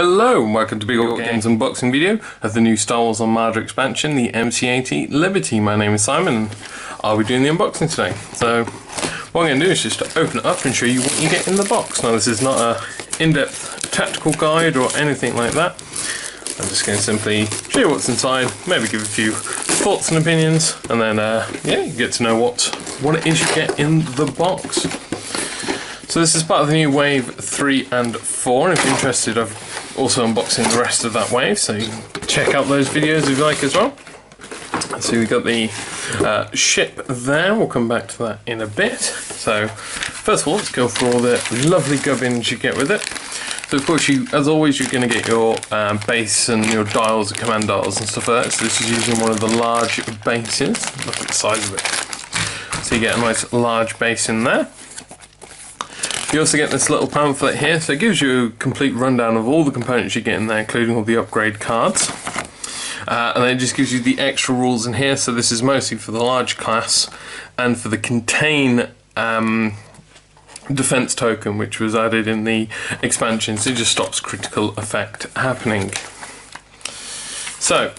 Hello and welcome to Big Old Games unboxing video of the new Star Wars Armada expansion, the MC-80 Liberty. My name is Simon and I'll be doing the unboxing today. So what I'm going to do is just to open it up and show you what you get in the box. Now this is not a in-depth tactical guide or anything like that. I'm just going to simply show you what's inside, maybe give a few thoughts and opinions, and then yeah, you get to know what it is you get in the box. So this is part of the new Wave 3 and 4, and if you're interested, I've also unboxing the rest of that wave, so you can check out those videos if you like as well. So we've got the ship there, we'll come back to that in a bit. So first of all, let's go for all the lovely gubbins you get with it. So of course, as always, you're going to get your base and your dials and command dials and stuff like that. So this is using one of the large bases. Look at the size of it. So you get a nice large base in there. You also get this little pamphlet here, so it gives you a complete rundown of all the components you get in there, including all the upgrade cards. And then it just gives you the extra rules in here, so this is mostly for the large class and for the contain defense token, which was added in the expansion, so it just stops critical effect happening. So,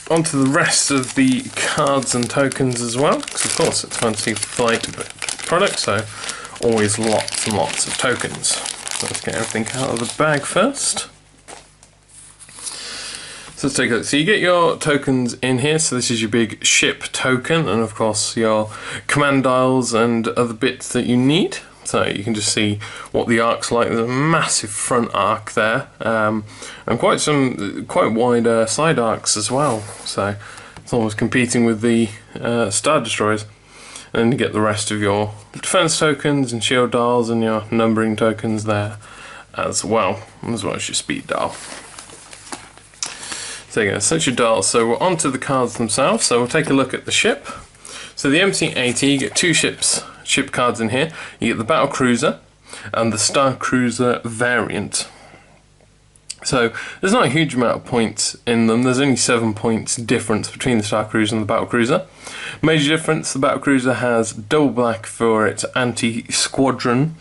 onto the rest of the cards and tokens as well, because of course it's Fantasy Flight product, so always lots and lots of tokens. So let's get everything out of the bag first. So let's take a look. So you get your tokens in here. So this is your big ship token, and of course your command dials and other bits that you need. So you can just see what the arc's like. There's a massive front arc there, and quite wide side arcs as well. So it's almost competing with the Star Destroyers. And you get the rest of your defense tokens and shield dials and your numbering tokens there as well as your speed dial. So there you go, so that's your dials. So we're on to the cards themselves. So we'll take a look at the ship. So the MC-80, you get two ship cards in here. You get the Battle Cruiser and the Star Cruiser variant. So there's not a huge amount of points in them. There's only 7 points difference between the Star Cruiser and the Battle Cruiser. Major difference, the Battle Cruiser has double black for its anti-squadron,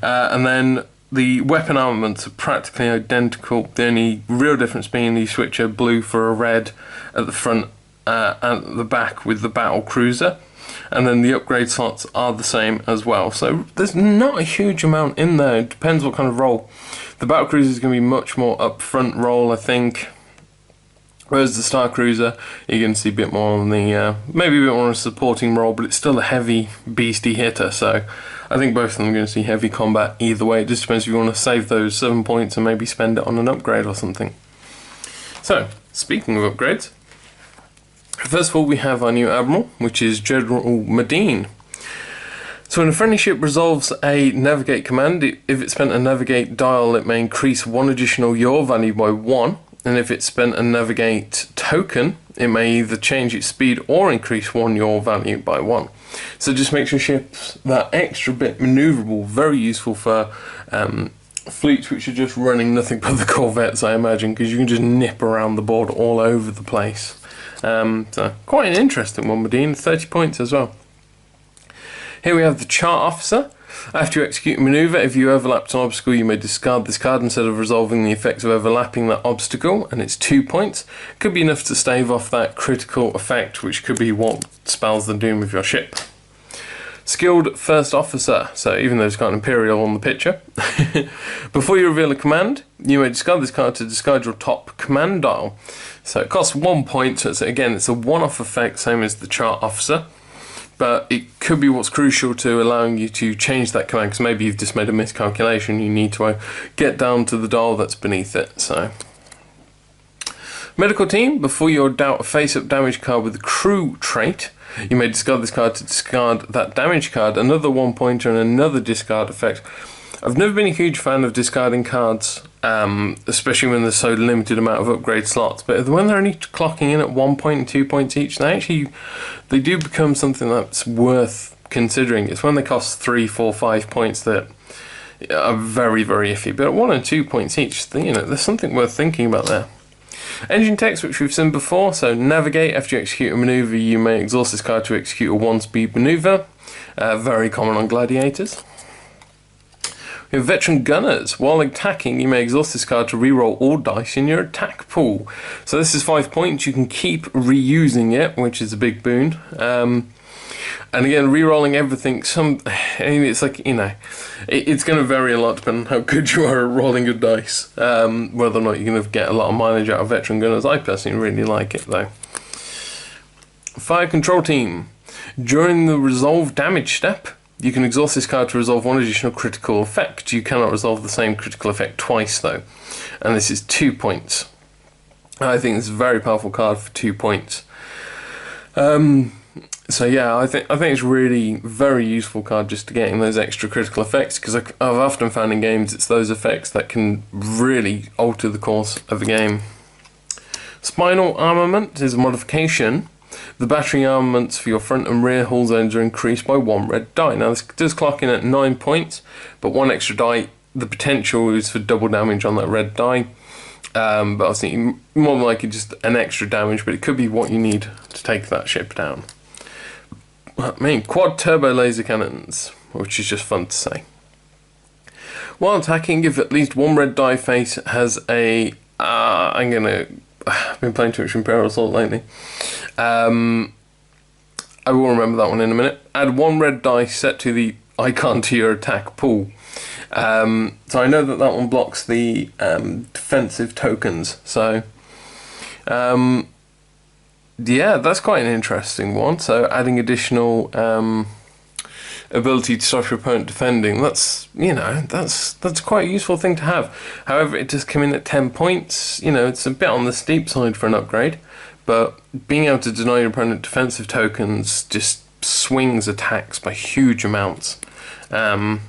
and then the weapon armaments are practically identical. The only real difference being you switch a blue for a red at the front and at the back with the Battle Cruiser. And then the upgrade slots are the same as well. So there's not a huge amount in there. It depends what kind of role. The Battle Cruiser is going to be much more upfront role, I think. Whereas the Star Cruiser, you're going to see a bit more on the, maybe a bit more on a supporting role, but it's still a heavy, beastie hitter. So I think both of them are going to see heavy combat either way. It just depends if you want to save those 7 points and maybe spend it on an upgrade or something. So, speaking of upgrades, first of all, we have our new Admiral, which is General Medine. So when a friendly ship resolves a navigate command, if it spent a navigate dial, it may increase one additional yaw value by 1, and if it spent a navigate token, it may either change its speed or increase one yaw value by 1. So just makes your ships that extra bit maneuverable, very useful for fleets which are just running nothing but the corvettes, I imagine, because you can just nip around the board all over the place. So quite an interesting one, Medine, 30 points as well. Here we have the Chart Officer. After you execute a maneuver, if you overlapped an obstacle, you may discard this card instead of resolving the effects of overlapping that obstacle, and it's 2 points. Could be enough to stave off that critical effect, which could be what spells the doom of your ship. Skilled First Officer, so even though it's got an Imperial on the picture. Before you reveal a command, you may discard this card to discard your top command dial. So it costs 1 point, so again it's a one-off effect, same as the Chart Officer. But it could be what's crucial to allowing you to change that command, because maybe you've just made a miscalculation, you need to get down to the dial that's beneath it. So, Medical Team, before you doubt a face-up damage card with the crew trait, you may discard this card to discard that damage card, another 1 pointer and another discard effect. I've never been a huge fan of discarding cards, especially when there's so limited amount of upgrade slots, but when they're only clocking in at 1 point and 2 points each, they do become something that's worth considering. It's when they cost 3, 4, 5 points that are very, very iffy, but at 1 and 2 points each, there's something worth thinking about there. Engine text, which we've seen before, so navigate. After you execute a maneuver, you may exhaust this card to execute a 1-speed maneuver. Very common on gladiators. We You have Veteran Gunners. While attacking, you may exhaust this card to reroll all dice in your attack pool. So this is 5 points. You can keep reusing it, which is a big boon. And again, re-rolling everything, it's like, you know, it's going to vary a lot depending on how good you are at rolling your dice. Whether or not you're going to get a lot of mileage out of Veteran Gunners. I personally really like it, though. Fire Control Team. During the resolve damage step, you can exhaust this card to resolve one additional critical effect. You cannot resolve the same critical effect twice, though. And this is 2 points. I think this is a very powerful card for 2 points. So yeah, I think it's really very useful card just to getting those extra critical effects, because I've often found in games it's those effects that can really alter the course of the game. Spinal Armament is a modification. The battery armaments for your front and rear hull zones are increased by 1 red die. Now this does clock in at 9 points, but 1 extra die, the potential is for double damage on that red die. But I was thinking more than likely just an extra damage, but it could be what you need to take that ship down. I mean, quad turbo laser cannons, which is just fun to say. While attacking, if at least 1 red die face has a... I've been playing too much Imperial Assault lately. I will remember that one in a minute. Add 1 red die set to the icon to your attack pool. So I know that one blocks the defensive tokens. So... yeah, that's quite an interesting one. So adding additional ability to stop your opponent defending, that's quite a useful thing to have. However, it does come in at 10 points. You know, it's a bit on the steep side for an upgrade, but being able to deny your opponent defensive tokens just swings attacks by huge amounts. So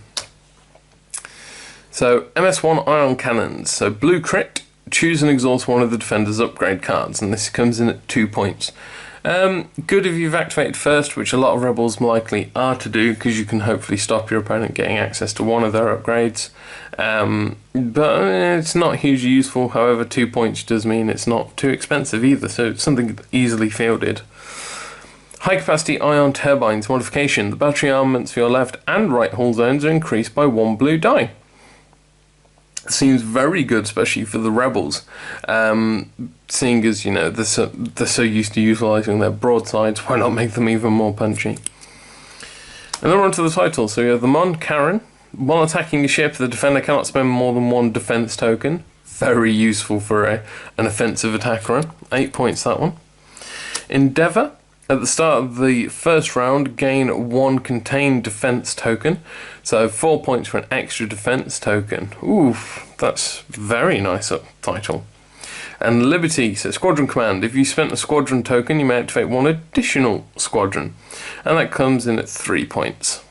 Ms1 Iron Cannons. So blue crit. Choose and exhaust one of the defender's upgrade cards, and this comes in at 2 points. Good if you've activated first, which a lot of rebels likely are to do, because you can hopefully stop your opponent getting access to one of their upgrades. But it's not hugely useful. However, 2 points does mean it's not too expensive either, so it's something easily fielded. High capacity ion turbines modification. The battery armaments for your left and right hull zones are increased by 1 blue die. Seems very good, especially for the rebels, seeing as, you know, they're so used to utilising their broadsides. Why not make them even more punchy? And then we're on to the title. So we have the Ms1 Iron. While attacking a ship, the defender cannot spend more than 1 defence token. Very useful for an offensive attack run. 8 points, that one. Endeavour. At the start of the first round, gain 1 contained defense token. So 4 points for an extra defense token. Oof, that's very nice title. And Liberty, so Squadron Command. If you spent a squadron token, you may activate 1 additional squadron. And that comes in at 3 points.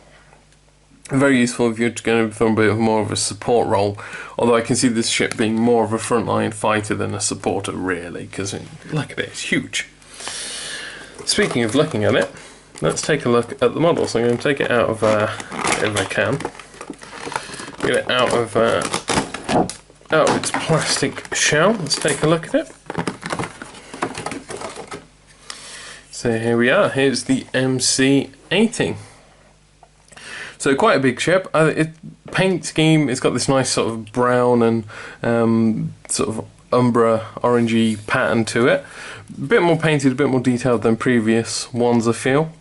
Very useful if you're going to throw a bit more of a support role. Although I can see this ship being more of a frontline fighter than a supporter, really. Because look at it, it's huge. Speaking of looking at it, let's take a look at the model. So I'm going to take it out of, if I can, get it out of its plastic shell. Let's take a look at it. So here we are. Here's the MC-80. So quite a big ship. Paint scheme, it's got this nice sort of brown and sort of umber orangey pattern to it. A bit more painted, a bit more detailed than previous ones, I feel.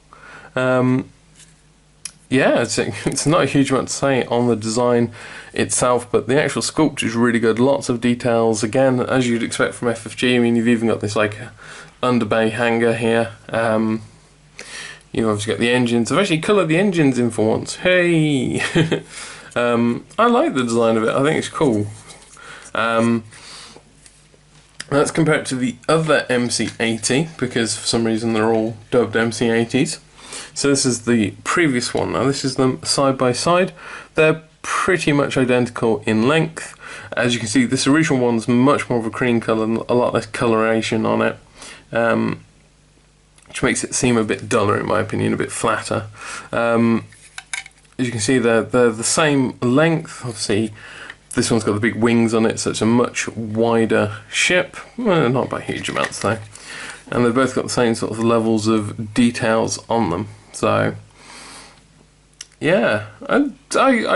Yeah, it's not a huge amount to say on the design itself, but the actual sculpture is really good. Lots of details, again, as you'd expect from FFG. I mean, you've even got this like underbay hangar here. You've obviously got the engines. I've actually coloured the engines in for once. Hey! I like the design of it. I think it's cool. Let's compare it to the other MC-80, because for some reason they're all dubbed MC-80s. So this is the previous one. Now this is them side by side. They're pretty much identical in length. As you can see, this original one's much more of a cream colour and a lot less coloration on it, which makes it seem a bit duller in my opinion, a bit flatter. As you can see, they're the same length. Obviously, this one's got the big wings on it, so it's a much wider ship. Well, not by huge amounts though. And they've both got the same sort of levels of details on them. So, yeah, I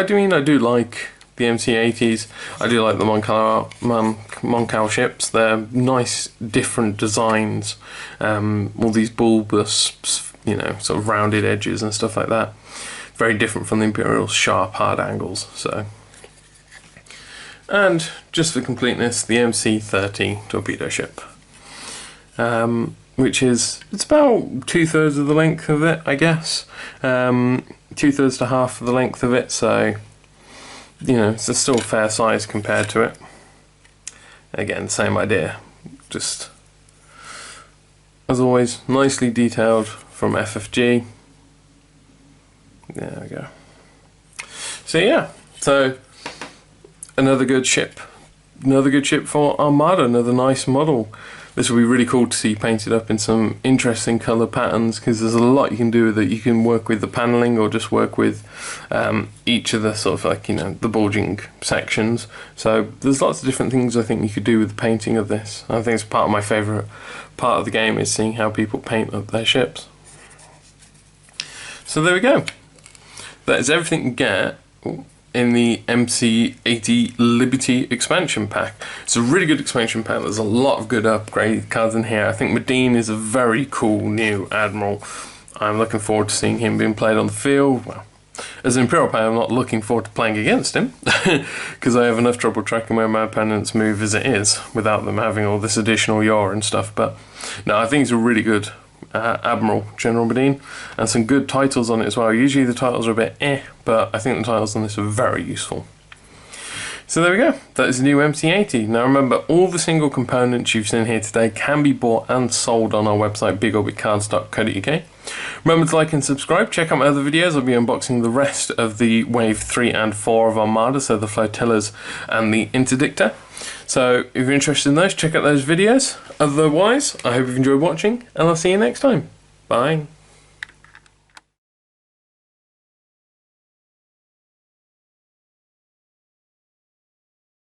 do like the MC80s. I do like the Moncal ships. They're nice, different designs. All these bulbous, you know, sort of rounded edges and stuff like that. Very different from the Imperial's sharp, hard angles. So, and just for completeness, the MC30 torpedo ship, which is, it's about 2/3 of the length of it, I guess. 2/3 to half of the length of it, so you know, it's still fair size compared to it. Again, same idea, just as always, nicely detailed from FFG. There we go. So yeah, so another good ship for Armada, another nice model. This will be really cool to see painted up in some interesting colour patterns, because there's a lot you can do with it. You can work with the panelling, or just work with each of the sort of, like, you know, the bulging sections. So there's lots of different things I think you could do with the painting of this. I think it's part of my favourite part of the game, is seeing how people paint up their ships. So there we go. That is everything you get in the MC80 Liberty expansion pack. It's a really good expansion pack. There's a lot of good upgrade cards in here. I think Ms1 is a very cool new Admiral. I'm looking forward to seeing him being played on the field. Well, as an Imperial player, I'm not looking forward to playing against him, because I have enough trouble tracking where my opponents move as it is, without them having all this additional yaw and stuff. But no, I think it's a really good Admiral, General Ms1, and some good titles on it as well. Usually the titles are a bit but I think the titles on this are very useful. So there we go, that is the new MC80. Now remember, all the single components you've seen here today can be bought and sold on our website, bigorbitcards.co.uk. Remember to like and subscribe. Check out my other videos. I'll be unboxing the rest of the Wave 3 and 4 of Armada, so the flotillas and the interdictor. So if you're interested in those, check out those videos. Otherwise, I hope you've enjoyed watching, and I'll see you next time. Bye.